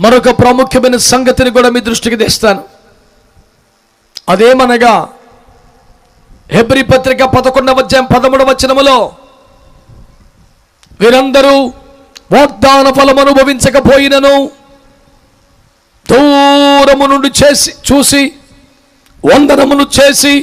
మరొక ప్రాముఖ్యమైన సంగతిని కూడా మీ దృష్టికి తెస్తాను. అదేమనగా హెబ్రీ పత్రిక 11వ అధ్యాయం 13వ వచనములో వీరందరూ వాగ్దాన ఫలం అనుభవించకపోయినను దూరము నుండి చూసి వందనమును చేసి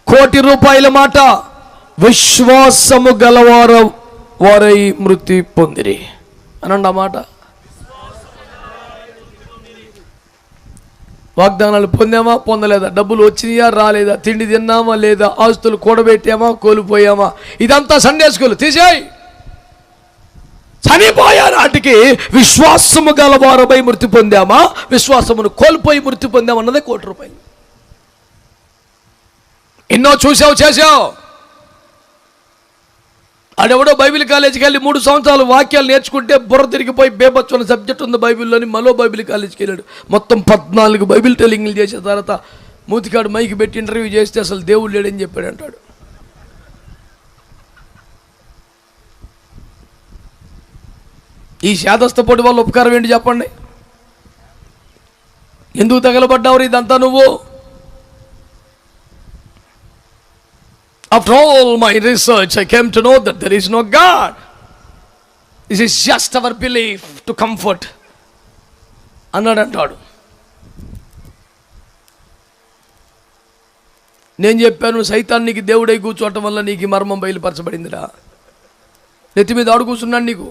₹1,000,000 మాట విశ్వాసము గలవారు వారై మృతి పొందిరి అనండి. ఆ మాట వాగ్దానాలు పొందామా పొందలేదా, డబ్బులు వచ్చినాయా రాలేదా, తిండి తిన్నామా లేదా, ఆస్తులు కూడబెట్టామా కోల్పోయామా, ఇదంతా సండే స్కూల్ తీసేయి. చనిపోయే నాటికి విశ్వాసము గలవారమై మృతి పొందామా, విశ్వాసమును కోల్పోయి మృతి పొందామన్నదే ₹1,000,000. ఎన్నో చూసావు చేసావు. ఆడెవడో బైబిల్ కాలేజీకి వెళ్ళి 3 సంవత్సరాలు వాక్యాలు నేర్చుకుంటే బుర్ర తిరిగిపోయి బేబచ్చు అనే సబ్జెక్ట్ ఉంది బైబిల్లోని, మరో బైబిల్ కాలేజీకి వెళ్ళాడు. మొత్తం 14 బైబిల్ టెలింగ్లు చేసిన తర్వాత మూతికాడు మైకి పెట్టి ఇంటర్వ్యూ చేస్తే అసలు దేవుడు లేడని చెప్పాడు అంటాడు. ఈ శాదస్తపోటి వాళ్ళ ఉపకారం ఏంటి చెప్పండి? ఎందుకు తగలబడ్డావు ఇదంతా నువ్వు? After all my research, I came to know that there is no God. This is just our belief to comfort. అన్నాడు. నేను చెప్పాను, సైతానికి దేవుడై కూర్చోవటం వల్ల నీకు మర్మం బయలుపరచబడిందిరా. నెత్తి మీద ఆడు కూర్చున్నాను నీకు.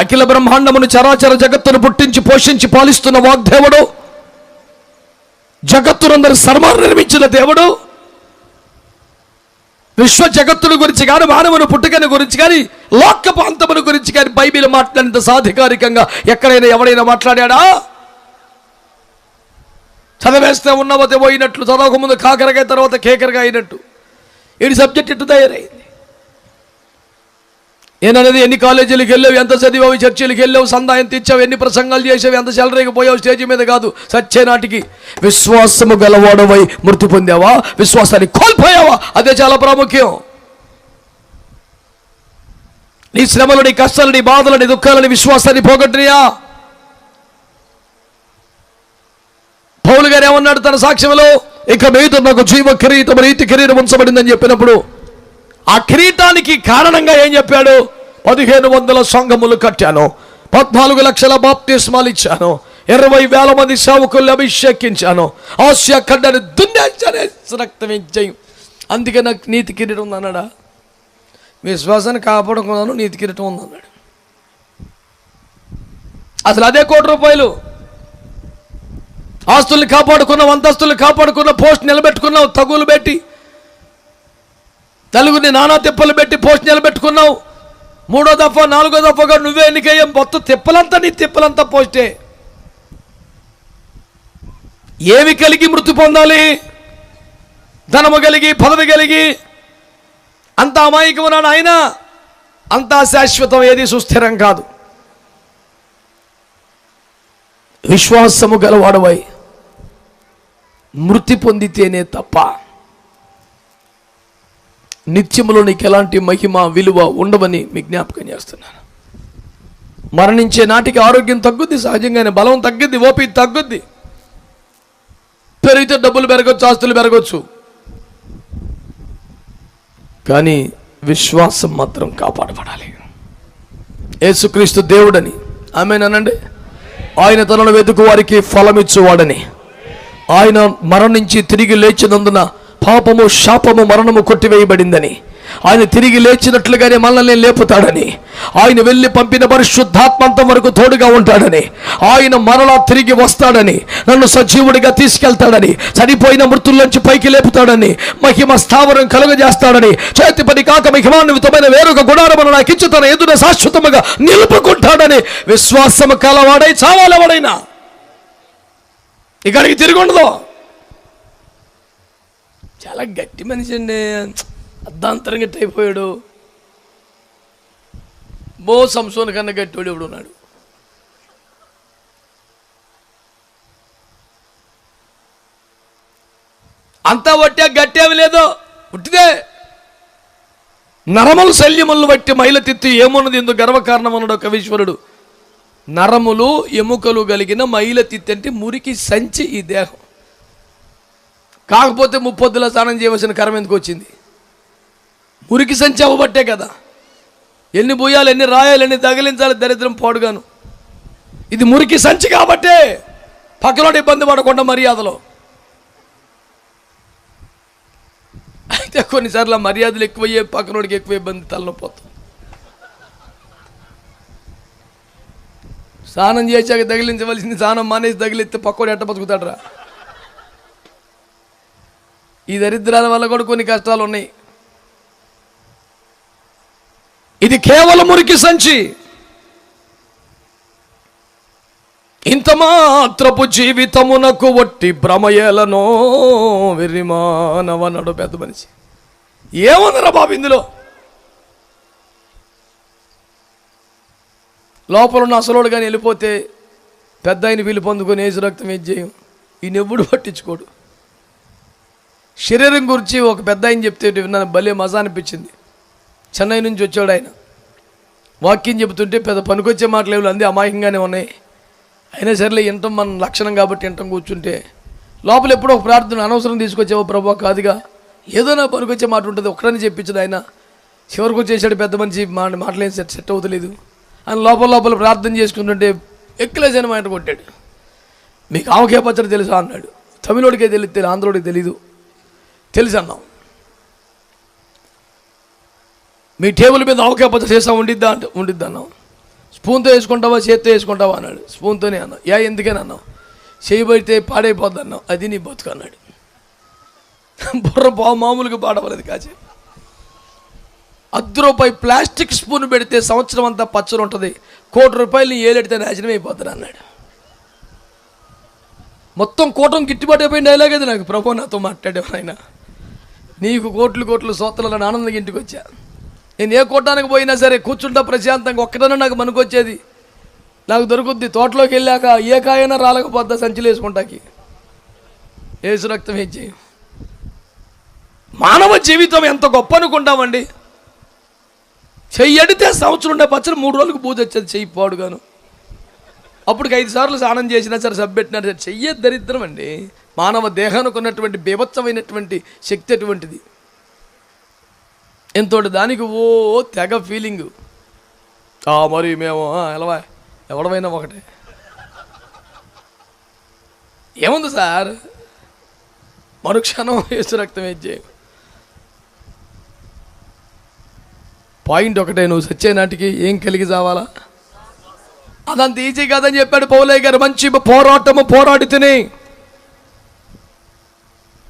అఖిల బ్రహ్మాండమును చరాచర జగత్తును పుట్టించి పోషించి పాలిస్తున్న వాగ్దేవుడు, జగత్తునందరి సర్వాన్ని నిర్మించిన దేవుడు, విశ్వ జగత్తుల గురించి కానీ మానవుని పుట్టుకని గురించి కానీ లోకపు అంతమును గురించి కానీ బైబిల్ మాట్లాడినంత సాధికారికంగా ఎక్కడైనా ఎవడైనా మాట్లాడాడా? చదివేస్తే ఉన్నవతే పోయినట్లు, చదవకముందు కాకరకాయ తర్వాత కేకరగా అయినట్టు ఈ సబ్జెక్ట్ ఇట్టు తయారైంది. ఏననేది ఎన్ని కాలేజీలకు వెళ్ళావు, ఎంత చదివావు, చర్చిలకు వెళ్ళావు, సందా ఎంత ఇచ్చావు, ఎన్ని ప్రసంగాలు చేసావు, ఎంత సెలరీకి పోయావు, స్టేజ్ మీద కాదు సచ్చే నాటికి విశ్వాసము గలవాడవై మృతి పొందావా, విశ్వాసాన్ని కోల్పోయావా, అదే చాలా ప్రాముఖ్యం. నీ శ్రమలు, నీ కష్టాలు, నీ బాధలు, నీ దుఃఖాలని విశ్వాసాన్ని పోగొట్టినయా? పౌలు గారు ఏమన్నాడు తన సాక్ష్యంలో? ఇక మీద నాకు జీవ కిరీటం, నీతి కిరీటం ఉంచబడిందని చెప్పినప్పుడు ఆ కిరీటానికి కారణంగా ఏం చెప్పాడు? 1,500 సంఘములు కట్టాను, 14 లక్షల బాప్తిస్మాలు ఇచ్చాను, 20,000 మంది సేవకుల్ని అభిషేకించాను, ఆసియా ఖండాన్ని దున్నించాను, రక్తం ఇచ్చాయి, అందుకే నాకు నీతి కిరీటం ఉందన్నాడా? విశ్వాసాన్ని కాపాడుకున్నాను, నీతి కిరీటం ఉందన్నాడు. అసలు అదే ₹1,000,000. ఆస్తుల్ని కాపాడుకున్నావు, అంతస్తుల్ని కాపాడుకున్నావు, పోస్ట్ నిలబెట్టుకున్నావు, తగులు పెట్టి నలుగురిని నానా తిప్పలు పెట్టి పోస్ట్ నిలబెట్టుకున్నావు. 3వ దఫా 4వ దఫాగా నువ్వే ఎన్నికయ్యాం. మొత్తం తిప్పలంతా నీ తిప్పలంతా పోస్టే. ఏవి కలిగి మృతి పొందాలి? ధనము కలిగి, పదవి కలిగి, అంత అమాయకం ఉన్నాడు ఆయన. అంతా శాశ్వతం, ఏది సుస్థిరం కాదు. విశ్వాసము గలవాడవై మృతి పొందితేనే తప్ప నిత్యములో నీకు ఎలాంటి మహిమ విలువ ఉండవని మీ జ్ఞాపకం చేస్తున్నాను. మరణించే నాటికి ఆరోగ్యం తగ్గుద్ది, సహజంగానే బలం తగ్గుద్ది, ఓపిక తగ్గుద్ది, పెరిగితే డబ్బులు పెరగచ్చు, ఆస్తులు పెరగచ్చు, కానీ విశ్వాసం మాత్రం కాపాడబడాలి. యేసుక్రీస్తు దేవుడని ఆమేనండి. ఆయన తనను వెతుకు వారికి ఫలమిచ్చువాడని, ఆయన మరణించి తిరిగి లేచినందున పాపము, శాపము, మరణము కొట్టివేయబడిందని, ఆయన తిరిగి లేచినట్లుగానే మనల్ని లేపుతాడని, ఆయన వెళ్ళి పంపిన పరిశుద్ధాత్మంతం వరకు తోడుగా ఉంటాడని, ఆయన మరలా తిరిగి వస్తాడని, నన్ను సజీవుడిగా తీసుకెళ్తాడని, చనిపోయిన మృతుల్లోంచి పైకి లేపుతాడని, మహిమ స్థావరం కలుగజేస్తాడని, చేతి పని కాక మహిమాన్వితమైన వేరొక గుడారమును నాకు ఇచ్చి తన ఎదుట శాశ్వతముగా నిలుపుకుంటాడని విశ్వాసము కలవాడై చావాలెవడైనా. ఇక్కడికి తిరిగి ఉండదు. చాలా గట్టి మనిషి అండి, అర్ధాంతరంగా అయిపోయాడు. సంసోను కన్నా గట్టివాడు ఎవడు ఉన్నాడు? అంతా ఒట్టే, గట్టేమి లేదు, ఉట్టిదే. నరములు శల్యములను బట్టి మైలతెత్తి ఏమున్నది ఎందుకు గర్వకారణం అన్నాడు ఒక ఈశ్వరుడు. నరములు ఎముకలు కలిగిన మైలతెత్తి అంటే మురికి సంచి ఈ దేహం. కాకపోతే ముప్పొద్దుల స్నానం చేయవలసిన కర్మ ఎందుకు వచ్చింది? మురికి సంచి అవ్వబట్టే కదా. ఎన్ని బోయాలి, ఎన్ని రాయాలి, ఎన్ని తగిలించాలి, దరిద్రం పాడుగాను. ఇది మురికి సంచి కాబట్టే పక్కనోడు ఇబ్బంది పడకుండా మర్యాదలో. అయితే కొన్నిసార్లు మర్యాదలు ఎక్కువయ్యే పక్కనోడికి ఎక్కువ ఇబ్బంది, తలనొప్పి. స్నానం చేశాక తగిలించవలసింది స్నానం మానేసి తగిలిస్తే పక్కోడు ఎట్ట బతుకుతాడరా? ఈ దరిద్రాల వల్ల కూడా కొన్ని కష్టాలు ఉన్నాయి. ఇది కేవలం మురికి సంచి. ఇంత మాత్రపు జీవితమునకు వట్టి భ్రమయేలనో విరిమానవన్నాడు పెద్ద మనిషి. ఏముందరా బాబు ఇందులో? లోపల ఉన్న అసలోడు కానీ వెళ్ళిపోతే పెద్ద ఆయన వీలు పొందుకొని ఏసు రక్తం చేయం. ఈయన ఎప్పుడు పట్టించుకోడు. శరీరం గురించి ఒక పెద్ద ఆయన చెప్తే విన్నాను, భలే మజా అనిపించింది. చెన్నై నుంచి వచ్చాడు ఆయన. వాక్యం చెబుతుంటే పెద్ద పనికొచ్చే మాటలు ఏమి అంది, అమాయకంగానే ఉన్నాయి. అయినా సరేలే వింటాం, మన లక్షణం కాబట్టి వింటాం. కూర్చుంటే లోపల ఎప్పుడో ఒక ప్రార్థన అనవసరం తీసుకొచ్చావో ప్రభు కాదుగా, ఏదో నా పనికొచ్చే మాట ఉంటుంది ఒక్కడని చెప్పించడు ఆయన. చివరికి వచ్చేసాడు పెద్ద మనిషి, మాటలేం సెట్ అవుతలేదు అని లోపల ప్రార్థన చేసుకుంటుంటే ఎక్కలేసిన మాట కొట్టాడు. మీకు ఆవకాయ పచ్చడి తెలుసా అన్నాడు. తమిళోడికే తెలియదు, ఆంధ్రోడికి తెలీదు. తెలుసు అన్నాం. మీ టేబుల్ మీద ఆవకాయ పచ్చడి చేసా ఉండిద్దా అన్నాం. స్పూన్తో వేసుకుంటావా చేత్తో వేసుకుంటావా అన్నాడు. స్పూన్తోనే అన్నాం. ఎందుకని అన్నాం. చేయబడితే పాడైపోద్ది అన్నాం. అది నీ బతుకు అన్నాడు. బుర్ర మామూలుగా పాడవలేదు కాచే. ₹10 ప్లాస్టిక్ స్పూన్ పెడితే సంవత్సరం అంతా పచ్చడి ఉంటుంది, ₹1,00,000 ఏలెడితే నాశనం అయిపోతుంది అన్నాడు. మొత్తం కూటం గిట్టుబాటు అయిపోయిన డైలాగ్ అది. నాకు ప్రభు నాతో మాట్లాడేవారు ఆయన. నీకు కోట్లు సోతలను ఆనందంగా ఇంటికి వచ్చా. నేను ఏ కూటానికి పోయినా సరే కూర్చుంటా ప్రశాంతంగా. ఒక్కటన్నా నాకు మనకొచ్చేది నాకు దొరుకుద్ది. తోటలోకి వెళ్ళాక ఏ కాయైనా రాలేకపోద్దా సంచులు వేసుకుంటాకి. ఏసు రక్తం వేచి. మానవ జీవితం ఎంత గొప్ప అనుకుంటామండి. చెయ్యడితే సంవత్సరం ఉండే పచ్చడి 3 రోజులకు బూజు వచ్చేది చెయ్యి పాడుగాను. అప్పటికి 5 సార్లు స్నానం చేసినా సరే సబ్బెట్టినా సరే చెయ్యే దరిద్రం అండి. మానవ దేహానికి ఉన్నటువంటి బీభత్సమైనటువంటి శక్తి అటువంటిది. ఎంతోటి దానికి తెగ ఫీలింగు. మరి మేము ఎలా ఎవడమైనా ఒకటే. ఏముంది సార్, మరుక్షణం యేసు రక్తం వేచే. పాయింట్ ఒకటే, నువ్వు సచ్చే నాటికి ఏం కలిగి చావాలా? అదంత ఈజీ కాదని చెప్పాడు పౌలయ్య గారు. మంచి పోరాటము పోరాడితేనే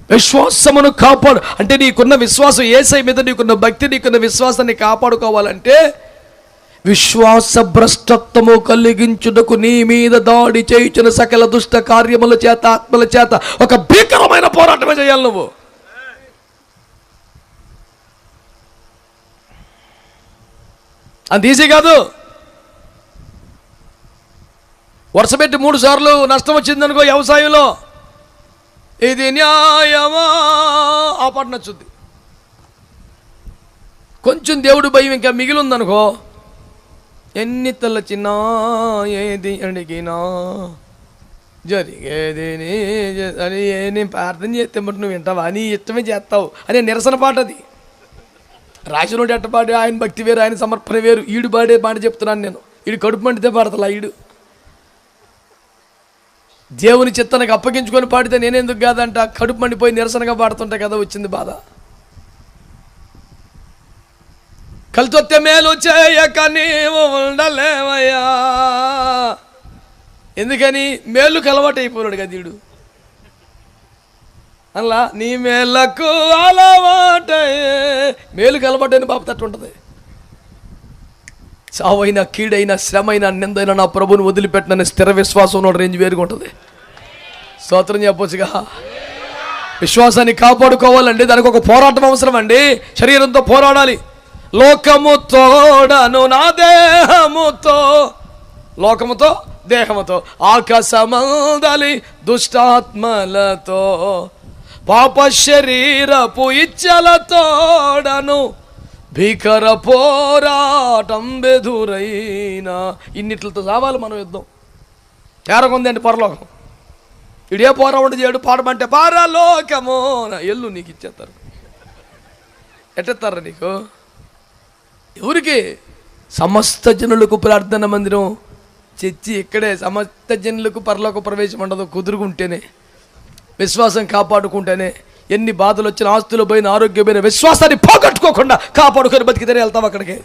విశ్వాసమును కాపాడు. అంటే నీకున్న విశ్వాసం యేసయ్య మీద నీకున్న భక్తి, నీకున్న విశ్వాసాన్ని కాపాడుకోవాలంటే విశ్వాస భ్రష్టత్వము కలిగించుటకు నీ మీద దాడి చేయుచున్న సకల దుష్ట కార్యముల చేత, ఆత్మల చేత ఒక భీకరమైన పోరాటమే చేయాలి నువ్వు. అంత ఈజీ కాదు. వరుస పెట్టి 3 సార్లు నష్టం వచ్చిందనుకో వ్యవసాయంలో, ఇది న్యాయమా ఆ పాట నచ్చుద్ది. కొంచెం దేవుడు భయం ఇంకా మిగిలి ఉందనుకో, ఎన్ని తలచినా ఏది అడిగినా జరిగేది అని నేను ప్రార్థన చేస్తే మరి నువ్వు వింటావా, నీ ఇష్టమే చేస్తావు అనే నిరసన పాట అది. రాసినోడు ఎట్ట పాడి, ఆయన భక్తి వేరు, ఆయన సమర్పణ వేరు. ఈడు పాడే పాట చెప్తున్నాను నేను. ఈడు కడుపు మండితే పాడతలా. ఈడు దేవుని చిత్తానికి అప్పగించుకొని పాడితే నేనెందుకు కాదంట. కడుపు మండిపోయి నిరసనగా పాడుతుంటే కదా వచ్చింది బాధ. కలితొత్తే మేలు చేయక నీవు ఉండలేవయ్యా. ఎందుకని? మేలు అలవాటు అయిపోయాడు కదా ఈడు. అలా నీ మేలకు అలవాట, మేలుకు అలవాటైన బాబు తట్టు ఉంటుంది. చావైనా, కీడైనా, శ్రమైనా, నిందైనా నా ప్రభుని వదిలిపెట్టిన స్థిర విశ్వాసం ఉన్న రేంజ్ వేరుగా ఉంటుంది. స్తోత్రం చెప్పొచ్చుగా. విశ్వాసాన్ని కాపాడుకోవాలండి, దానికి ఒక పోరాటం అవసరం అండి. శరీరంతో పోరాడాలి. లోకముతోడను నా దేహముతో, లోకముతో దేహముతో, ఆకాశమందలి దుష్టాత్మలతో, పాప శరీరపు ఇచ్చలతోడను భీకర పోరాటం బెదురైనా. ఇన్నిట్లతో చావాలి మనం యుద్ధం. తేరకుంది అండి పరలోకం. ఇడే పోరాడు చేయడు, పాడమంటే పరలోకమో ఎల్లు నీకు ఇచ్చేస్తారు. ఎట్టేస్తారా నీకు? ఎవరికి? సమస్త జనులకు ప్రార్థన మందిరం చర్చి ఇక్కడే. సమస్త జనులకు పరలోక ప్రవేశం ఉండదు. కుదురుకుంటేనే, విశ్వాసం కాపాడుకుంటేనే. ఎన్ని బాధలు వచ్చిన, ఆస్తులు పోయిన, ఆరోగ్యమైన, విశ్వాసాన్ని పోగొట్టుకోకుండా కాపాడుకొని బతికితేనే వెళ్తాం అక్కడికి.